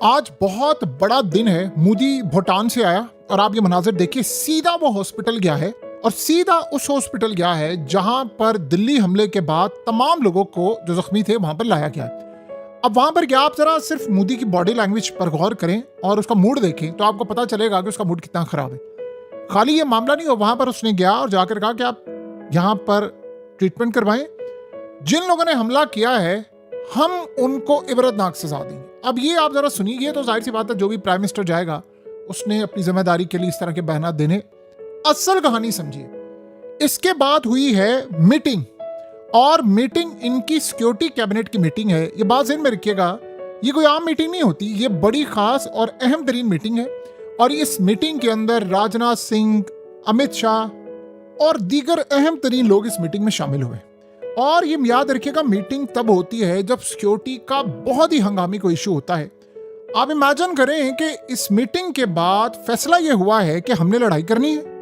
आज बहुत बड़ा दिन है। मोदी भूटान से आया और आप ये मनाजिर देखिए, सीधा वो हॉस्पिटल गया है और सीधा उस हॉस्पिटल गया है जहां पर दिल्ली हमले के बाद तमाम लोगों को जो जख्मी थे वहां पर लाया गया है। अब वहां पर क्या, आप जरा सिर्फ मोदी की बॉडी लैंग्वेज पर गौर करें और उसका मूड देखें तो आपको पता चलेगा कि उसका मूड कितना खराब है। खाली ये मामला नहीं हो, वहां पर उसने गया और जाकर कहा कि आप यहाँ पर ट्रीटमेंट करवाएं। जिन लोगों ने हमला किया है हम उनको इबरतनाक सजा देंगे। अब ये आप जरा सुनिए, तो जाहिर सी बात है जो भी प्राइम मिनिस्टर जाएगा उसने अपनी जिम्मेदारी के लिए इस तरह के बयान देने। असल कहानी समझिए। इसके बाद हुई है मीटिंग, और मीटिंग इनकी सिक्योरिटी कैबिनेट की मीटिंग है। ये बात ज़हन में रखिएगा, ये कोई आम मीटिंग नहीं होती, ये बड़ी खास और अहम तरीन मीटिंग है। और इस मीटिंग के अंदर राजनाथ सिंह, अमित शाह और दीगर अहम तरीन लोग इस मीटिंग में शामिल हुए। और ये याद रखिएगा, मीटिंग तब होती है जब सिक्योरिटी का बहुत ही हंगामी कोई इशू होता है। आप इमेजिन करें कि इस मीटिंग के बाद फैसला ये हुआ है कि हमने लड़ाई करनी है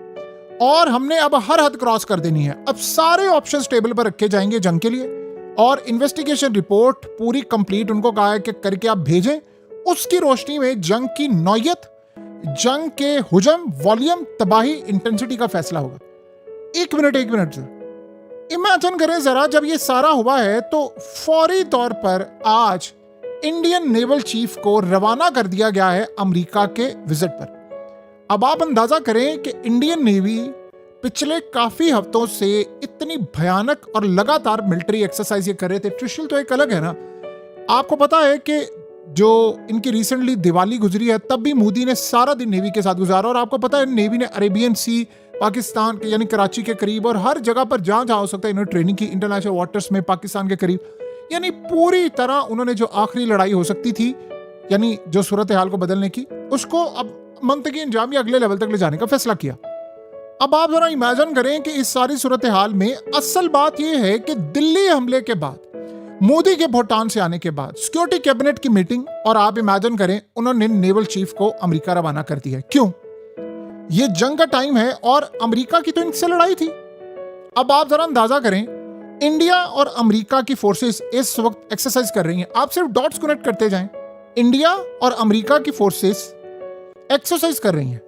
और हमने अब हर हद क्रॉस कर देनी है। अब सारे ऑप्शंस टेबल पर रखे जाएंगे जंग के लिए, और इन्वेस्टिगेशन रिपोर्ट पूरी कंप्लीट उनको कहा है कि करके आप भेजें। उसकी रोशनी में जंग की नौयत, जंग के हुजम, वॉल्यूम, तबाही, इंटेंसिटी का फैसला होगा। एक मिनट से इमेजिन करें जरा, जब ये सारा हुआ है तो फौरी तौर पर आज इंडियन नेवल चीफ को रवाना कर दिया गया है अमेरिका के विजिट पर। अब आप अंदाजा करें कि इंडियन नेवी पिछले काफी हफ्तों से इतनी भयानक और लगातार मिलिट्री एक्सरसाइज ये कर रहे थे। ट्रिशल तो एक अलग है ना। आपको पता है कि जो इनकी रिसेंटली दिवाली गुजरी है तब भी मोदी ने सारा दिन नेवी के साथ गुजारा, और आपको पता है नेवी ने अरेबियन सी, पाकिस्तान के यानी कराची के करीब और हर जगह पर जहां हो सकता है इन्होंने ट्रेनिंग की, इंटरनेशनल वाटर्स में पाकिस्तान के करीब, यानी पूरी तरह उन्होंने जो आखिरी लड़ाई हो सकती थी यानी जो सूरत हाल को बदलने की, उसको अब मंतकी अंजाम या अगले लेवल तक ले जाने का फैसला किया। अब आप जरा इमेजिन करें कि इस सारी सूरत हाल में असल बात यह है कि दिल्ली हमले के बाद, मोदी के भूटान से आने के बाद सिक्योरिटी कैबिनेट की मीटिंग, और आप इमेजिन करें उन्होंने नेवल चीफ को अमेरिका रवाना कर दिया है। क्यों? ये जंग का टाइम है और अमेरिका की तो इनसे लड़ाई थी। अब आप जरा अंदाजा करें, इंडिया और अमेरिका की फोर्सेस इस वक्त एक्सरसाइज कर रही हैं। आप सिर्फ डॉट्स कनेक्ट करते जाएं। इंडिया और अमेरिका की फोर्सेस एक्सरसाइज कर रही हैं,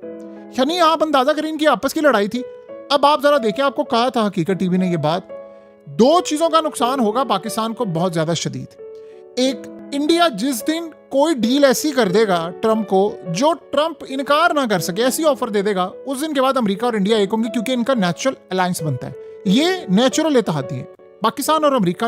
यानी आप अंदाजा करें इनकी आपस की लड़ाई थी। अब आप जरा देखें, आपको कहा था हकीकत टीवी ने ये बात, दो चीजों का नुकसान होगा पाकिस्तान को बहुत ज्यादा शदीद। एक, इंडिया जिस दिन कोई डील ऐसी कर देगा ट्रंप को जो ट्रंप इनकार ना कर सके, ऐसी ऑफर दे देगा, उस दिन के बाद अमेरिका और इंडिया एक होंगे, क्योंकि इनका नेचुरल अलायंस बनता है। ये नेचुरल इत्तेहादी है, पाकिस्तान और अमेरिका।